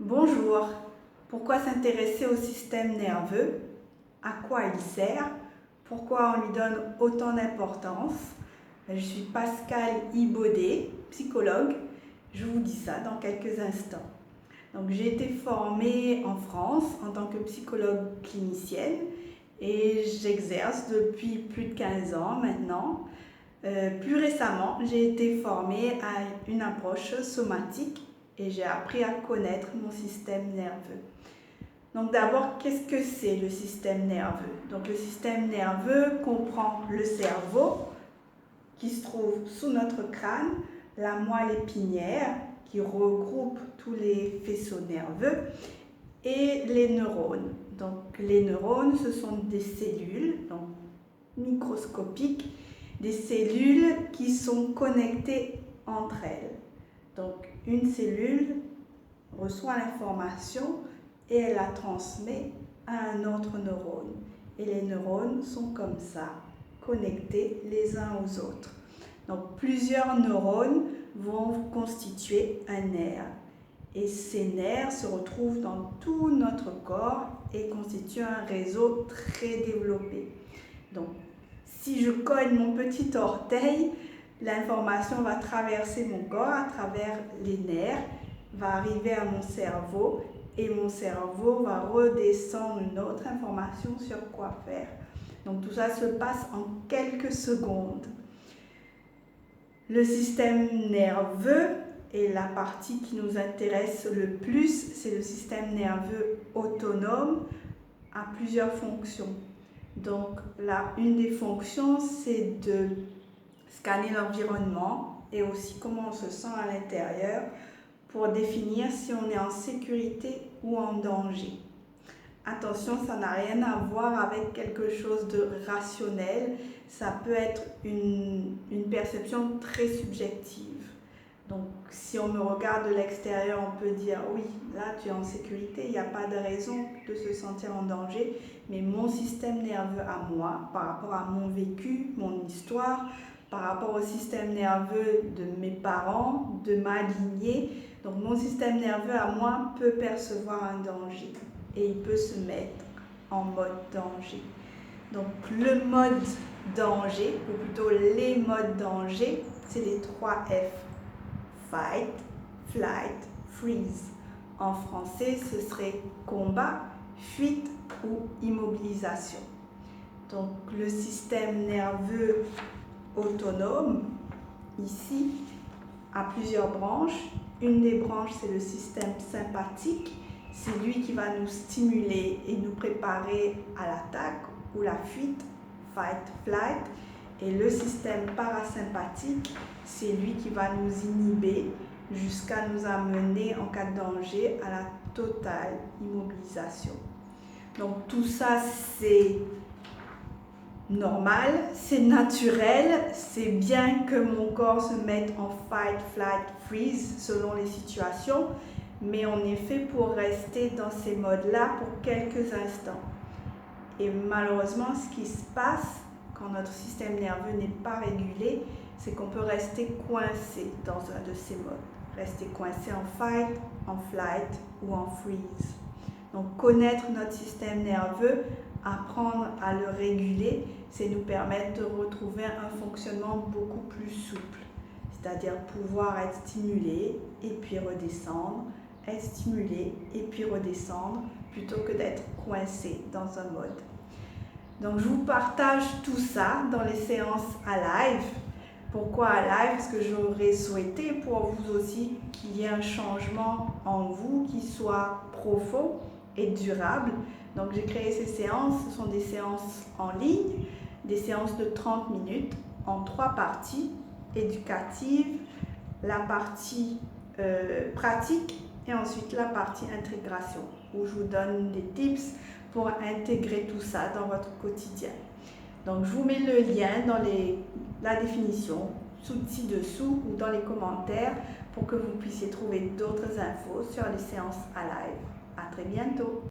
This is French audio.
Bonjour, pourquoi s'intéresser au système nerveux? À quoi il sert? Pourquoi on lui donne autant d'importance? Je suis Pascale Ibaudet, psychologue. Je vous dis ça dans quelques instants. Donc, j'ai été formée en France en tant que psychologue clinicienne et j'exerce depuis plus de 15 ans maintenant. Plus récemment, j'ai été formée à une approche somatique et j'ai appris à connaître mon système nerveux. Donc d'abord, qu'est-ce que c'est le système nerveux? Donc le système nerveux comprend le cerveau qui se trouve sous notre crâne, la moelle épinière qui regroupe tous les faisceaux nerveux et les neurones. Donc les neurones, ce sont des cellules donc microscopiques, des cellules qui sont connectées entre elles. Donc une cellule reçoit l'information et elle la transmet à un autre neurone. Et les neurones sont comme ça, connectés les uns aux autres. Donc plusieurs neurones vont constituer un nerf. Et ces nerfs se retrouvent dans tout notre corps et constituent un réseau très développé. Donc, si je cogne mon petit orteil, l'information va traverser mon corps à travers les nerfs, va arriver à mon cerveau et mon cerveau va redescendre une autre information sur quoi faire. Donc tout ça se passe en quelques secondes. Le système nerveux est la partie qui nous intéresse le plus, c'est le système nerveux autonome à plusieurs fonctions. Donc là, une des fonctions, c'est de scanner l'environnement et aussi comment on se sent à l'intérieur pour définir si on est en sécurité ou en danger. Attention, ça n'a rien à voir avec quelque chose de rationnel, ça peut être une perception très subjective. Donc si on me regarde de l'extérieur, on peut dire oui, là tu es en sécurité, il n'y a pas de raison de se sentir en danger, mais mon système nerveux à moi, par rapport à mon vécu, mon histoire, par rapport au système nerveux de mes parents, de ma lignée, donc mon système nerveux à moi peut percevoir un danger et il peut se mettre en mode danger. Donc le mode danger, ou plutôt les modes danger, c'est les 3 F. Fight, flight, freeze. En français, ce serait combat, fuite ou immobilisation. Donc le système nerveux autonome, ici, a plusieurs branches. Une des branches, c'est le système sympathique. C'est lui qui va nous stimuler et nous préparer à l'attaque ou la fuite, fight, flight. Et le système parasympathique, c'est lui qui va nous inhiber jusqu'à nous amener en cas de danger à la totale immobilisation. Donc tout ça, c'est normal, c'est naturel, c'est bien que mon corps se mette en fight, flight, freeze selon les situations, mais on est fait pour rester dans ces modes-là pour quelques instants. Et malheureusement, ce qui se passe quand notre système nerveux n'est pas régulé, c'est qu'on peut rester coincé dans un de ces modes. Rester coincé en fight, en flight ou en freeze. Donc connaître notre système nerveux, apprendre à le réguler, c'est nous permettre de retrouver un fonctionnement beaucoup plus souple. C'est-à-dire pouvoir être stimulé et puis redescendre, être stimulé et puis redescendre, plutôt que d'être coincé dans un mode. Donc je vous partage tout ça dans les séances à live. Pourquoi à live? Parce que j'aurais souhaité pour vous aussi qu'il y ait un changement en vous qui soit profond et durable. Donc j'ai créé ces séances, ce sont des séances en ligne, des séances de 30 minutes en 3 parties, éducatives, la partie pratique et ensuite la partie intégration, où je vous donne des tips pour intégrer tout ça dans votre quotidien. Donc je vous mets le lien dans la définition, ci-dessous ou dans les commentaires pour que vous puissiez trouver d'autres infos sur les séances à live. À très bientôt!